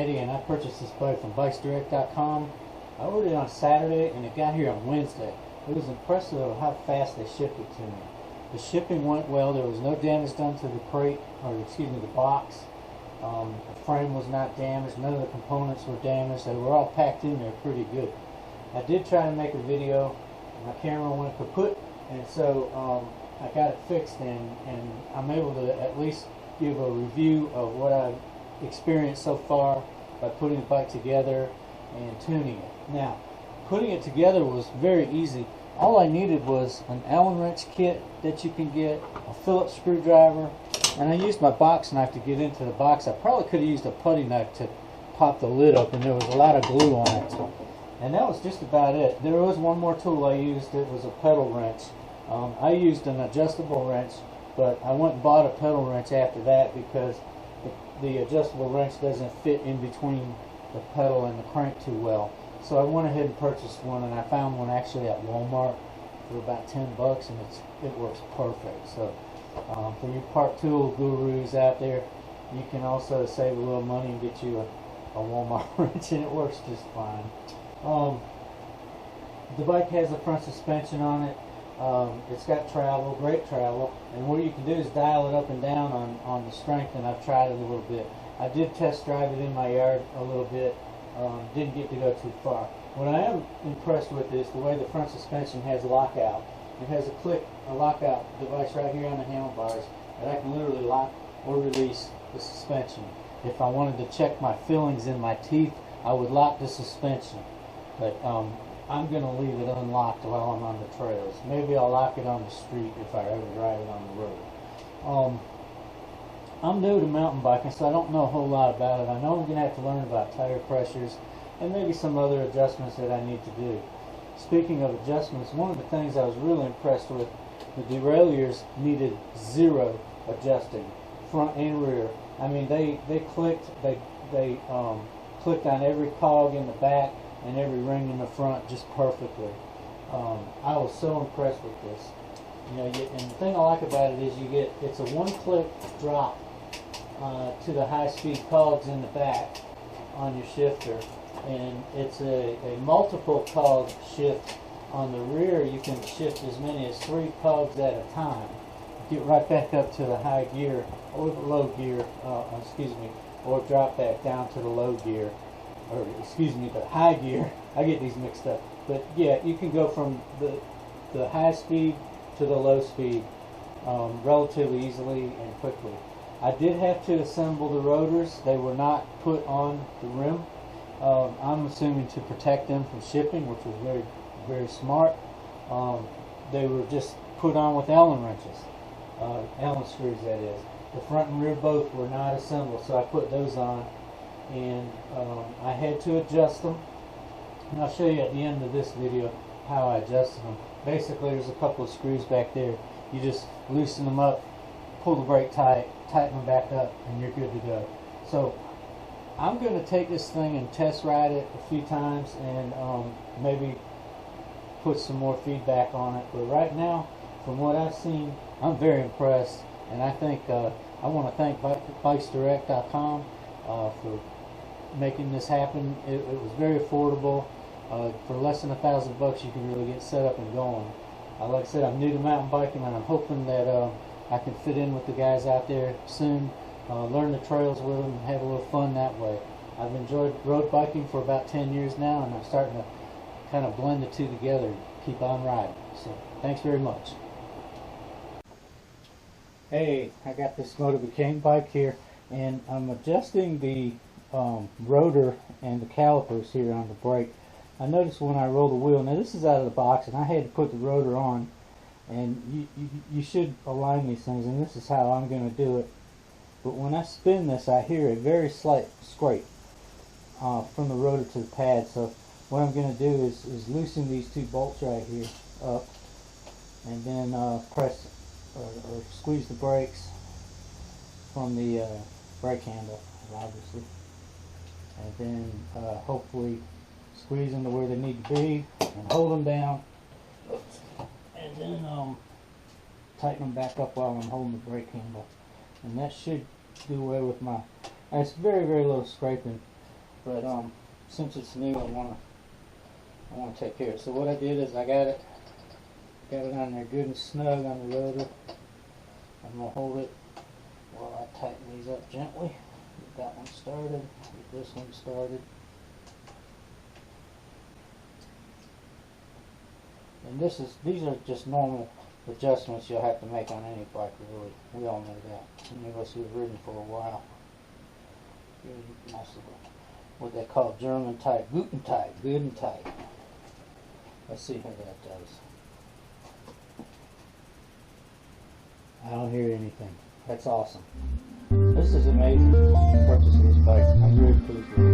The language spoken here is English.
Eddie, and I purchased this bike from Bikesdirect.com. I ordered it on Saturday, and it got here on Wednesday. It was impressive of how fast they shipped it to me. The shipping went well. There was no damage done to the crate, or excuse me, the box. The frame was not damaged. None of the components were damaged. They were all packed in there pretty good. I did try to make a video. My camera went kaput, and so I got it fixed, and I'm able to at least give a review of what I've experienced so far by putting the bike together and tuning it. Now, putting it together was very easy. All I needed was an Allen wrench kit that you can get, a Phillips screwdriver, and I used my box knife to get into the box. I probably could have used a putty knife to pop the lid open. There was a lot of glue on it. And that was just about it. There was one more tool I used. It was a pedal wrench. I used an adjustable wrench, but I went and bought a pedal wrench after that because the adjustable wrench doesn't fit in between the pedal and the crank too well. So I went ahead and purchased one, and I found one actually at Walmart for about 10 bucks, and it works perfect. So for you part tool gurus out there, you can also save a little money and get you a Walmart wrench, and it works just fine. The bike has a front suspension on it. It's got travel, great travel, and what you can do is dial it up and down on the strength, and I've tried it a little bit. I did test drive it in my yard a little bit. Didn't get to go too far. What I am impressed with is the way the front suspension has lockout. It has a lockout device right here on the handlebars that I can literally lock or release the suspension. If I wanted to check my fillings in my teeth, I would lock the suspension. But I'm going to leave it unlocked while I'm on the trails. Maybe I'll lock it on the street if I ever drive it on the road. I'm new to mountain biking, so I don't know a whole lot about it. I know I'm going to have to learn about tire pressures and maybe some other adjustments that I need to do. Speaking of adjustments, one of the things I was really impressed with, the derailleurs needed zero adjusting, front and rear. I mean, they clicked on every cog in the back and every ring in the front just perfectly. I was so impressed with this. You know, and the thing I like about it is it's a one-click drop to the high-speed cogs in the back on your shifter, and it's a multiple cog shift on the rear. You can shift as many as 3 cogs at a time. Get right back up to the high gear or the low gear, or drop back down to the low gear, or the high gear. I get these mixed up. But yeah, you can go from the high speed to the low speed relatively easily and quickly. I did have to assemble the rotors. They were not put on the rim. I'm assuming to protect them from shipping, which was very, very smart. They were just put on with Allen wrenches, Allen screws that is. The front and rear both were not assembled, so I put those on, and I had to adjust them. And I'll show you at the end of this video how I adjusted them. Basically, there's a couple of screws back there. You just loosen them up, pull the brake tight, tighten them back up, and you're good to go. So I'm going to take this thing and test ride it a few times, and maybe put some more feedback on it. But right now, from what I've seen, I'm very impressed, and I think I want to thank Bikesdirect.com for making this happen. It was very affordable. For less than $1,000 you can really get set up and going. Like I said, I'm new to mountain biking, and I'm hoping that I can fit in with the guys out there soon, learn the trails with them, and have a little fun that way. I've enjoyed road biking for about 10 years now, and I'm starting to kind of blend the two together and keep on riding. So thanks very much. Hey, I got this Moteobecane bike here, and I'm adjusting the rotor and the calipers here on the brake. I noticed when I roll the wheel, now this is out of the box, and I had to put the rotor on, and you should align these things, and this is how I'm going to do it. But when I spin this, I hear a very slight scrape from the rotor to the pad. So what I'm going to do is loosen these 2 bolts right here up, and then press or squeeze the brakes from the brake handle, obviously, and then hopefully squeeze them to where they need to be and hold them down. Oops. And then tighten them back up while I'm holding the brake handle, and that should do away with my, it's very, very little scraping. but since it's new, I wanna take care of it. So what I did is I got it on there good and snug on the rotor. I'm gonna hold it while I tighten these up gently. Get that one started. Get this one started. And these are just normal adjustments you'll have to make on any bike, really. We all know that. Any of us who've ridden for a while. Nice little, what they call German type, guten type, good and tight. Let's see how that does. I don't hear anything. That's awesome. This is amazing. Purchasing this bike. I'm really pleased with it.